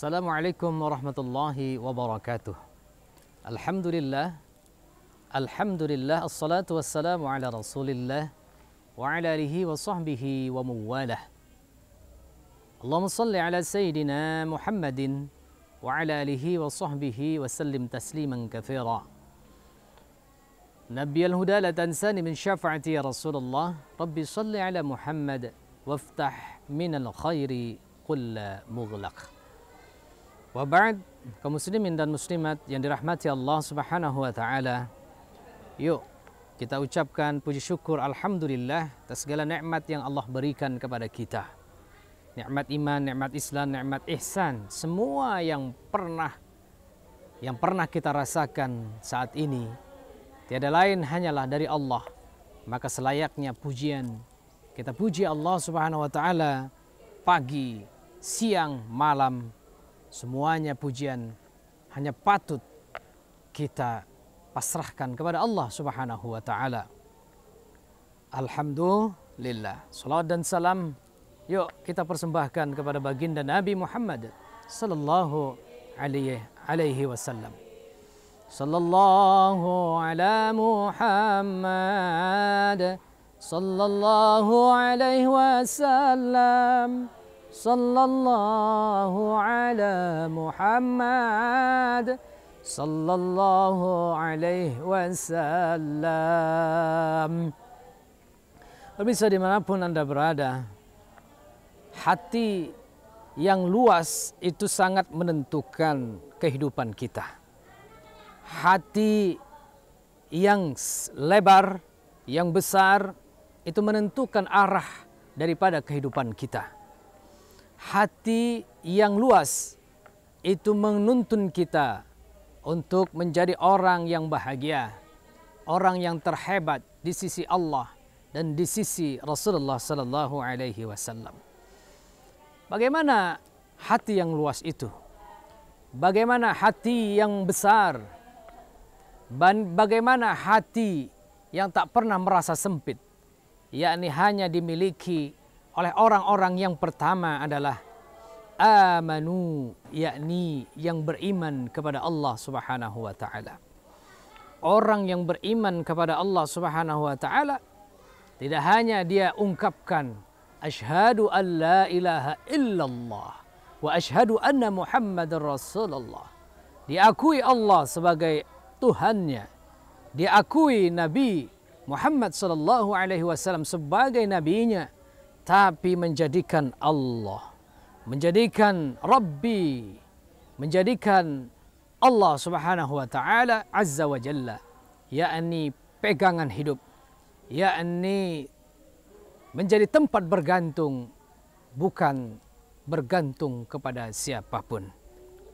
Assalamualaikum warahmatullahi wabarakatuh. Alhamdulillah, assalatu wassalamu ala rasulillah wa ala alihi wa sahbihi wa muwalah. Allahumma salli ala sayyidina Muhammadin wa ala alihi wa sahbihi wa sallim tasliman kathira. Nabi al-huda la tansani min syafa'ati ya Rasulullah. Rabbi salli ala Muhammad waftah minal khairi kulla mughlaq. Wa ba'd, kaum muslimin dan muslimat yang dirahmati Allah Subhanahu wa taala. Yuk kita ucapkan puji syukur alhamdulillah atas segala nikmat yang Allah berikan kepada kita. Nikmat iman, nikmat Islam, nikmat ihsan, semua yang pernah kita rasakan saat ini tiada lain hanyalah dari Allah. Maka selayaknya pujian kita puji Allah Subhanahu wa taala pagi, siang, malam. Semuanya pujian hanya patut kita pasrahkan kepada Allah Subhanahu wa taala. Alhamdulillah. Salawat dan salam yuk kita persembahkan kepada baginda Nabi Muhammad sallallahu alaihi wasallam. Sallallahu ala Muhammad sallallahu alaihi wasallam. Sallallahu ala Muhammad sallallahu alaihi wasallam. Pemirsa dimanapun Anda berada, hati yang luas itu sangat menentukan kehidupan kita. Hati yang lebar, yang besar itu menentukan arah daripada kehidupan kita. Hati yang luas itu menuntun kita untuk menjadi orang yang bahagia, orang yang terhebat di sisi Allah dan di sisi Rasulullah sallallahu alaihi wasallam. Bagaimana hati yang luas itu? Bagaimana hati yang besar? Bagaimana hati yang tak pernah merasa sempit, yakni hanya dimiliki oleh orang-orang yang pertama adalah amanu, yakni yang beriman kepada Allah Subhanahu wa taala. Orang yang beriman kepada Allah Subhanahu wa taala tidak hanya dia ungkapkan asyhadu an la ilaha illallah wa asyhadu anna Muhammadar Rasulullah. Diakui Allah sebagai Tuhannya. Diakui Nabi Muhammad sallallahu alaihi wasallam sebagai nabinya. Tapi menjadikan Allah, menjadikan Rabbi, menjadikan Allah Subhanahu wa taala azza wa jalla, yakni pegangan hidup, yakni menjadi tempat bergantung, bukan bergantung kepada siapapun.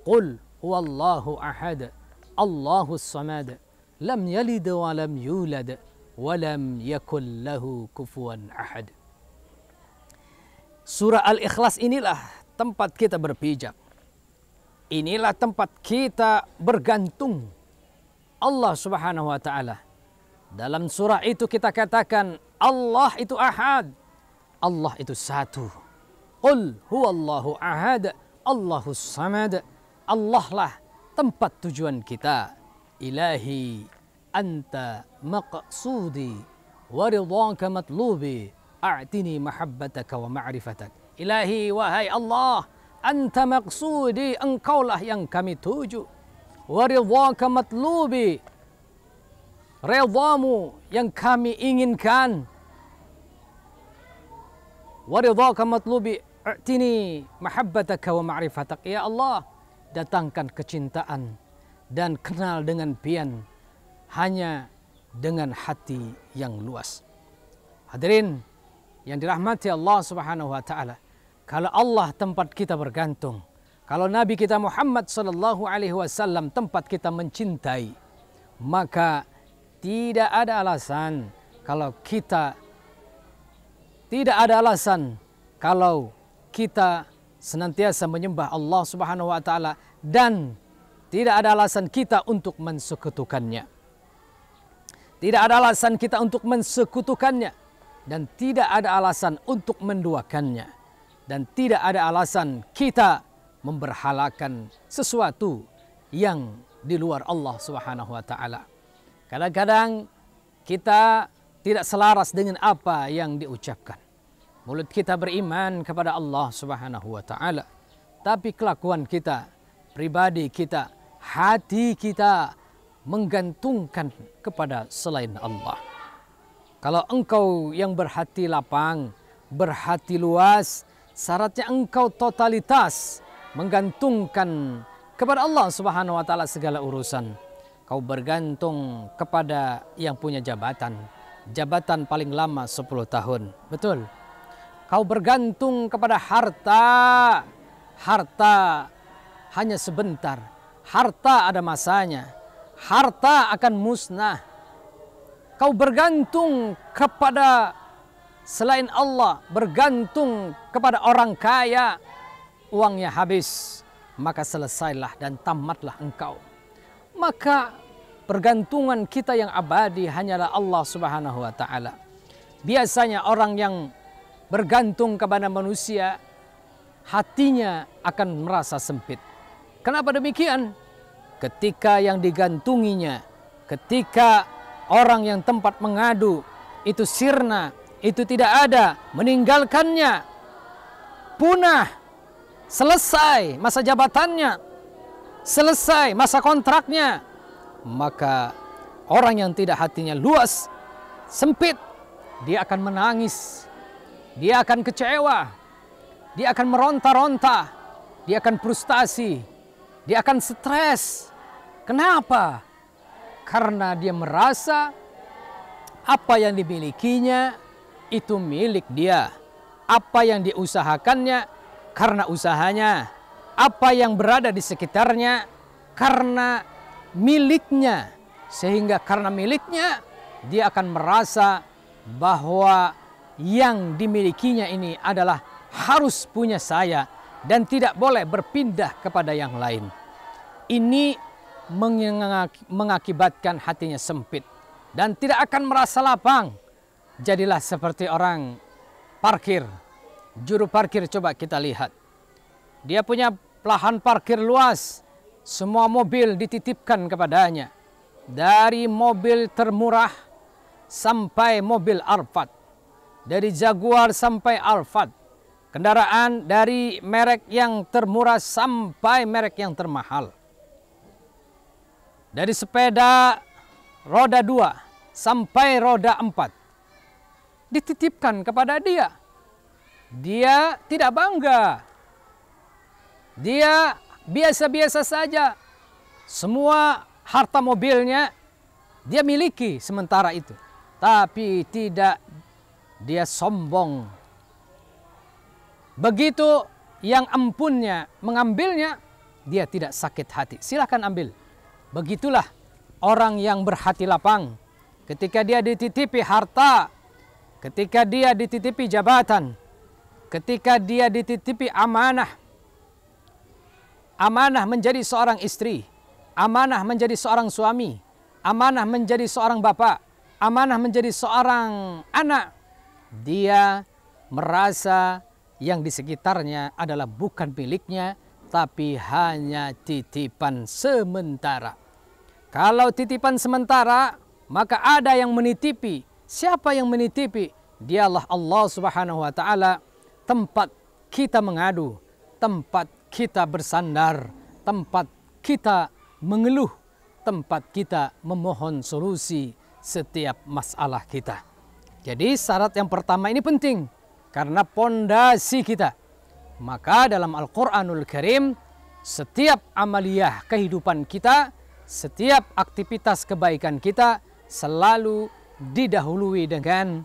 Qul huwallahu ahad, Allahus samad, lam yalid wa lam yulad wa lam yakul lahu kufuwan ahad. Surah Al-Ikhlas inilah tempat kita berpijak. Inilah tempat kita bergantung Allah Subhanahu wa taala. Dalam surah itu kita katakan Allah itu ahad. Allah itu satu. Qul huwallahu ahad, Allahus samad. Allah lah tempat tujuan kita. Ilahi anta maqsudi wa ridhaka matlubi. A'tini mahabbataka wa ma'rifatak. Ilahi, wahai Allah, anta maqsudi, engkaulah yang kami tuju. Wa ridhaka matlubi, ridhamu yang kami inginkan. Wa ridhaka matlubi, a'tini mahabbataka wa ma'rifatak. Ya Allah, datangkan kecintaan dan kenal dengan pian hanya dengan hati yang luas. Hadirin yang dirahmati Allah Subhanahu wa taala, kalau Allah tempat kita bergantung, kalau Nabi kita Muhammad sallallahu alaihi wasallam tempat kita mencintai, maka tidak ada alasan kalau kita senantiasa menyembah Allah Subhanahu wa taala dan tidak ada alasan kita untuk mensekutukannya. Tidak ada alasan kita untuk mensekutukannya. Dan tidak ada alasan untuk menduakannya. Dan tidak ada alasan kita memberhalakan sesuatu yang di luar Allah Subhanahu wa taala. Kadang-kadang kita tidak selaras dengan apa yang diucapkan. Mulut kita beriman kepada Allah Subhanahu wa taala, tapi kelakuan kita, pribadi kita, hati kita menggantungkan kepada selain Allah. Kalau engkau yang berhati lapang, berhati luas, syaratnya engkau totalitas menggantungkan kepada Allah Subhanahu wa taala segala urusan. Kau bergantung kepada yang punya jabatan. Jabatan paling lama 10 tahun. Betul. Kau bergantung kepada harta. Harta hanya sebentar. Harta ada masanya. Harta akan musnah. Kau bergantung kepada selain Allah, bergantung kepada orang kaya, uangnya habis, maka selesailah dan tamatlah engkau. Maka pergantungan kita yang abadi hanyalah Allah Subhanahu wa taala. Biasanya orang yang bergantung kepada manusia, hatinya akan merasa sempit. Kenapa demikian? Ketika yang digantunginya, ketika orang yang tempat mengadu itu sirna, itu tidak ada, meninggalkannya, punah, selesai masa jabatannya, selesai masa kontraknya, maka orang yang tidak hatinya luas, sempit, dia akan menangis, dia akan kecewa, dia akan meronta-ronta, dia akan frustasi, dia akan stres. Kenapa? Karena dia merasa apa yang dimilikinya itu milik dia. Apa yang diusahakannya karena usahanya. Apa yang berada di sekitarnya karena miliknya. Sehingga karena miliknya dia akan merasa bahwa yang dimilikinya ini adalah harus punya saya dan tidak boleh berpindah kepada yang lain. Ini mengakibatkan hatinya sempit dan tidak akan merasa lapang. Jadilah seperti orang parkir. Juru parkir coba kita lihat. Dia punya lahan parkir luas. Semua mobil dititipkan kepadanya. Dari mobil termurah sampai mobil Alphard. Dari Jaguar sampai Alphard. Kendaraan dari merek yang termurah sampai merek yang termahal. Dari sepeda roda 2 sampai roda 4 dititipkan kepada dia. Dia tidak bangga. Dia biasa-biasa saja. Semua harta mobilnya dia miliki sementara itu. Tapi tidak dia sombong. Begitu yang empunnya mengambilnya, dia tidak sakit hati. Silakan ambil. Begitulah orang yang berhati lapang. Ketika dia dititipi harta, ketika dia dititipi jabatan, ketika dia dititipi amanah. Amanah menjadi seorang istri, amanah menjadi seorang suami, amanah menjadi seorang bapak, amanah menjadi seorang anak. Dia merasa yang di sekitarnya adalah bukan miliknya, tapi hanya titipan sementara. Kalau titipan sementara, maka ada yang menitipi. Siapa yang menitipi? Dialah Allah Subhanahu wa taala, tempat kita mengadu, tempat kita bersandar, tempat kita mengeluh, tempat kita memohon solusi setiap masalah kita. Jadi syarat yang pertama ini penting karena pondasi kita. Maka dalam Al-Quranul Karim, setiap amaliyah kehidupan kita, setiap aktivitas kebaikan kita selalu didahului dengan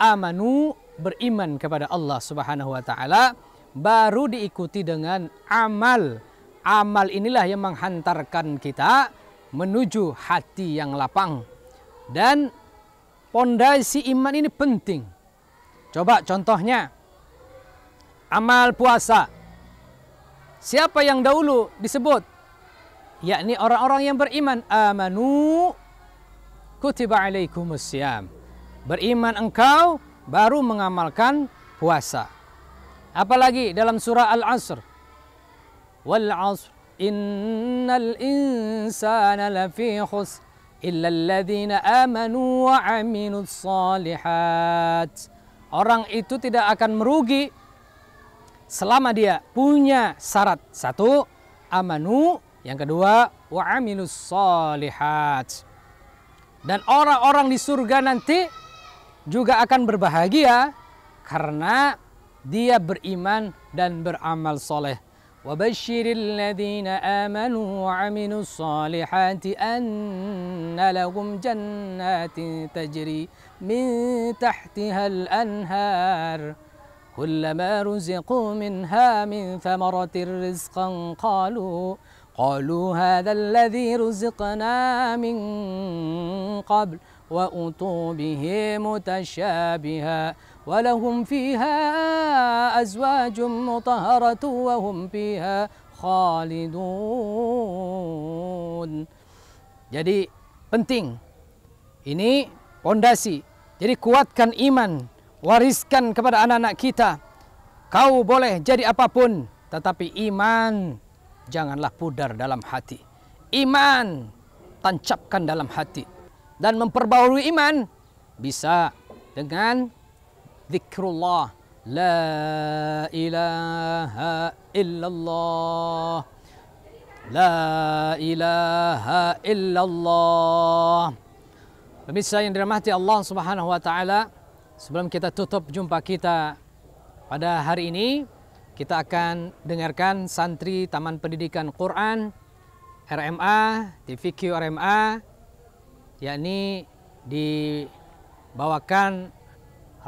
amanu, beriman kepada Allah Subhanahu wa taala, baru diikuti dengan amal. Amal inilah yang menghantarkan kita menuju hati yang lapang. Dan pondasi iman ini penting. Coba contohnya amal puasa. Siapa yang dahulu disebut? Yakni orang-orang yang beriman. Amanu kutiba alaikumussyam. Beriman engkau baru mengamalkan puasa. Apalagi dalam surah Al-Asr. wal 'ashr innal insana lafi khusr illa alladziina amanu wa 'amilus shalihat. Orang itu tidak akan merugi selama dia punya syarat. Satu, amanu. Yang kedua, wa 'amilus shalihat. Dan orang-orang di surga nanti juga akan berbahagia karena dia beriman dan beramal soleh. Wa basyiril ladzina amanu wa 'amilus shalihati anna lahum jannatin tajri min tahtihal anhar kullama ruziqu minha min thamaratir rizqan قالوا هذا الذي رزقنا من قبل وأتوا به متشابها ولهم فيها أزواج مطهرة وهم فيها خالدون. Jadi penting, ini pondasi. Jadi kuatkan iman, wariskan kepada anak-anak kita. Kau boleh jadi apapun, tetapi iman janganlah pudar dalam hati. Iman tancapkan dalam hati. Dan memperbaharui iman bisa dengan zikrullah. La ilaha illallah. La ilaha illallah. Pemirsa yang dirahmati Allah Subhanahu wa taala, sebelum kita tutup jumpa kita pada hari ini, kita akan dengarkan santri Taman Pendidikan Quran RMA, TVQ RMA, yakni dibawakan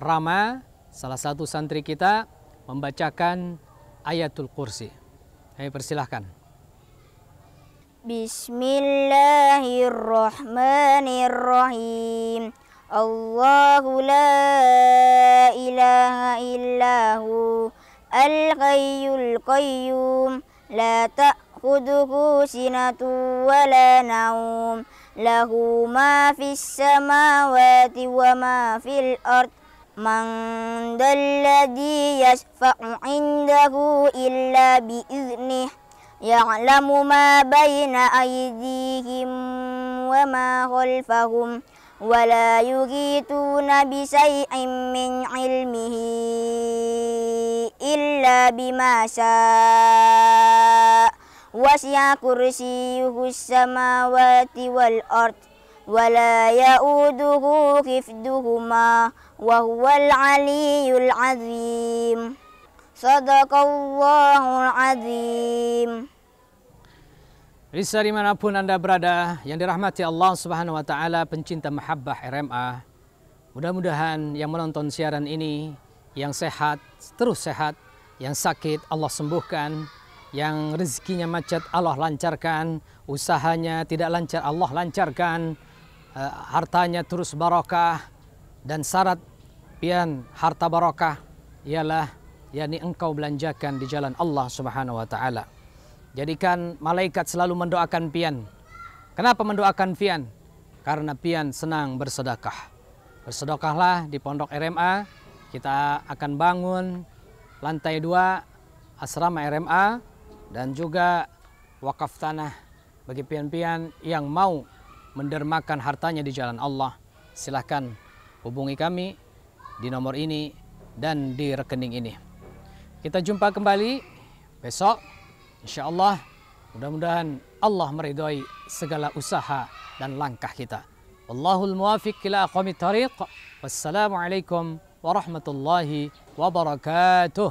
Rama, salah satu santri kita, membacakan ayatul kursi. Saya persilahkan. Bismillahirrahmanirrahim. Allahu la ilaha illahu Al-Hayyul Qayyum la ta'khudhuhu sinatun wa la naum lahu ma fis samawati wa ma fil ard man dalladhi yashfa'u 'indahu illa bi idhnih ya'lamu ma bayna aydihim wa ma khalfahum ولا يحيطون بشيء من علمه إلا بما شاء وسع كرسيه السماوات والأرض ولا يؤوده حفظهما وهو العلي العظيم صدق الله العظيم. Bisa dimanapun Anda berada, yang dirahmati Allah Subhanahu wa taala, pencinta mahabbah RMA, mudah-mudahan yang menonton siaran ini yang sehat terus sehat, yang sakit Allah sembuhkan, yang rezekinya macet Allah lancarkan, usahanya tidak lancar Allah lancarkan, hartanya terus barokah. Dan syarat pian harta barokah ialah yakni engkau belanjakan di jalan Allah Subhanahu wa taala. Jadikan malaikat selalu mendoakan pian. Kenapa mendoakan pian? Karena pian senang bersedekah. Bersedekahlah di Pondok RMA. Kita akan bangun lantai 2 asrama RMA dan juga wakaf tanah bagi pian-pian yang mau mendermakan hartanya di jalan Allah. Silahkan hubungi kami di nomor ini dan di rekening ini. Kita jumpa kembali besok. InsyaAllah, mudah-mudahan Allah meridhai segala usaha dan langkah kita. Wallahul muwafiq ila aqwamit thariq. Wassalamualaikum warahmatullahi wabarakatuh.